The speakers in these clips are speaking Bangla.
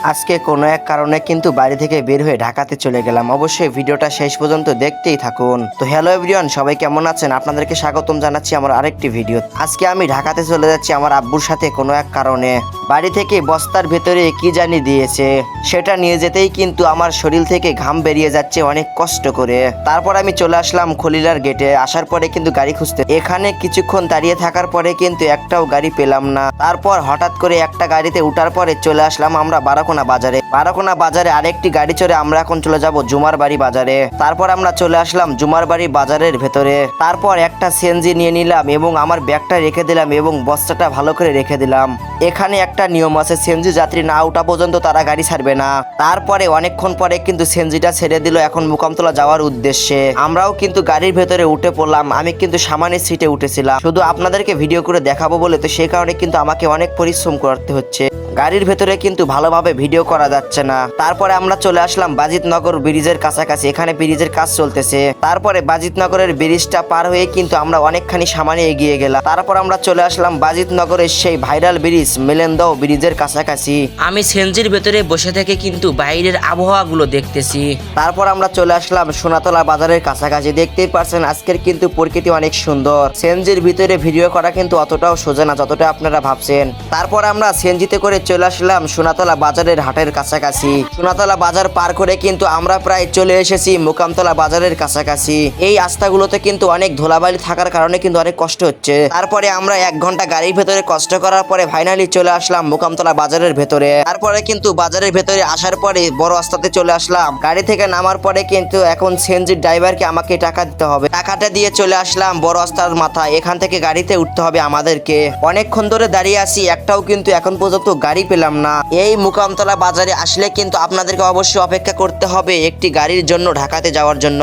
আজকে কোনো এক কারণে কিন্তু বাড়ি থেকে বের হয়ে ঢাকাতে চলে গেলাম। অবশ্যই ভিডিওটা শেষ পর্যন্ত দেখতেই থাকুন। তো হ্যালো এভরিওয়ান, সবাই কেমন আছেন? আপনাদেরকে স্বাগতম জানাচ্ছি আমার আরেকটি ভিডিও। আজকে আমি ঢাকাতে চলে যাচ্ছি আমার আব্বুর সাথে কোনো এক কারণে। বাড়ি থেকে বস্তার ভেতরে কি জানি দিয়েছে, সেটা নিয়ে যেতেই কিন্তু আমার শরীর থেকে ঘাম বেরিয়ে যাচ্ছে অনেক কষ্ট করে। তারপর আমি চলে আসলাম খলিলার গেটে। আসার পরে কিন্তু গাড়ি খুঁজতে, এখানে কিছুক্ষণ দাঁড়িয়ে থাকার পরে কিন্তু একটাও গাড়ি পেলাম না। তারপর হঠাৎ করে একটা গাড়িতে উঠার পরে চলে আসলাম আমরা বারাকোনা বাজারে আরেকটি গাড়ি চড়ে আমরা এখন চলে যাব জুমার বাড়ি বাজারে। তারপর আমরা চলে আসলাম জুমার বাড়ি বাজারের ভেতরে। তারপর একটা সিএনজি নিয়ে নিলাম এবং আমার ব্যাগটা রেখে দিলাম এবং বস্তাটা ভালো করে রেখে দিলাম। এখানে একটা নিয়ম আছে, সিএনজি যাত্রী না ওঠা পর্যন্ত তারা গাড়ি ছাড়বে না। তারপরে অনেকক্ষণ পরে কিন্তু সিএনজিটা ছেড়ে দিল এখন মুকামতলা যাওয়ার উদ্দেশ্যে। আমরাও কিন্তু গাড়ির ভেতরে উঠে পড়লাম। আমি কিন্তু সামনের সিটে উঠেছিলাম শুধু আপনাদেরকে ভিডিও করে দেখাবো বলে, তো সেই কারণে কিন্তু আমাকে অনেক পরিশ্রম করতে হচ্ছে। গাড়ির ভেতরে কিন্তু ভালোভাবে ভিডিও করা যাচ্ছে না। তারপরে আমরা চলে আসলাম বাজিতনগর ব্রিজের কাছাকাছি। এখানে ব্রিজের কাজ চলতেছে। তারপরে বাজিতনগরের ব্রিজটা পার হয়ে কিন্তু আমরা অনেকখানি সামনে এগিয়ে গেলাম। তারপর আমরা চলে আসলাম বাজিতনগরের সেই ভাইরাল ব্রিজ মেলেন্দাও ব্রিজের কাছাকাছি। আমি সেনজির ভেতরে বসে থেকে কিন্তু বাইরের আবহাওয়াগুলো দেখতেছি। তারপর আমরা চলে আসলাম সোনাতলা বাজারের কাছাকাছি। দেখতেই পারছেন আজকের কিন্তু প্রকৃতি অনেক সুন্দর। সেনজির ভিতরে ভিডিও করা কিন্তু অতটাও সোজা না যতটা আপনারা ভাবছেন। তারপর আমরা সেনজিতে করে চলে আসলাম সোনাতলা বাজারের হাটের কাছাকাছি। সোনাতলা বাজার পার করে কিন্তু আমরা প্রায় চলে এসেছি মুকামতলা বাজারের কাছাকাছি। এই রাস্তাগুলোতে কিন্তু অনেক ধুলাবালি থাকার কারণে কিন্তু অনেক কষ্ট হচ্ছে। তারপরে আমরা 1 ঘন্টা গাড়ির ভেতরে কষ্ট করার পরে ফাইনালি চলে আসলাম মুকামতলা বাজারের ভেতরে। তারপরে কিন্তু বাজারের ভেতরে আসার পরে বড় রাস্তাতে চলে আসলাম। গাড়ি থেকে নামার পরে কিন্তু এখন সিএনজির ড্রাইভারকে আমাকে টাকা দিতে হবে। টাকাটা দিয়ে চলে আসলাম বড় রাস্তার মাথায়। এখান থেকে গাড়িতে উঠতে হবে আমাদেরকে। অনেকক্ষণ ধরে দাঁড়িয়ে আছি, একটাও কিন্তু এখন পর্যন্ত গাড়ি পেলাম না। এই মুকামতলা বাজারে আসলে কিন্তু আপনাদেরকে অবশ্যই অপেক্ষা করতে হবে একটি গাড়ির জন্য, ঢাকাতে যাওয়ার জন্য।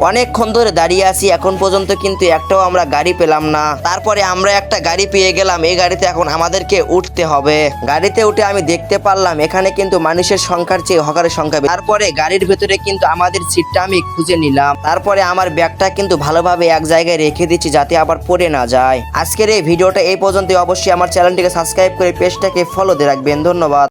অনেকক্ষণ ধরে দাঁড়িয়ে আছি, এখন পর্যন্ত কিন্তু একটাও আমরা গাড়ি পেলাম না। তারপরে আমরা একটা গাড়ি পেয়ে গেলাম। এই গাড়িতে এখন আমাদেরকে উঠতে হবে। গাড়িতে উঠে আমি দেখতে পারলাম এখানে কিন্তু মানুষের সংখ্যার চেয়ে হকারের সংখ্যা। তারপরে গাড়ির ভেতরে কিন্তু আমাদের সিটটা আমি খুঁজে নিলাম। তারপরে আমার ব্যাগটা কিন্তু ভালোভাবে এক জায়গায় রেখে দিচ্ছি যাতে আবার পড়ে না যায়। আজকের এই ভিডিওটা এই পর্যন্ত। অবশ্যই আমার চ্যানেলটিকে সাবস্ক্রাইব করে পেজটাকে ফলো দিয়ে রাখবেন। ধন্যবাদ।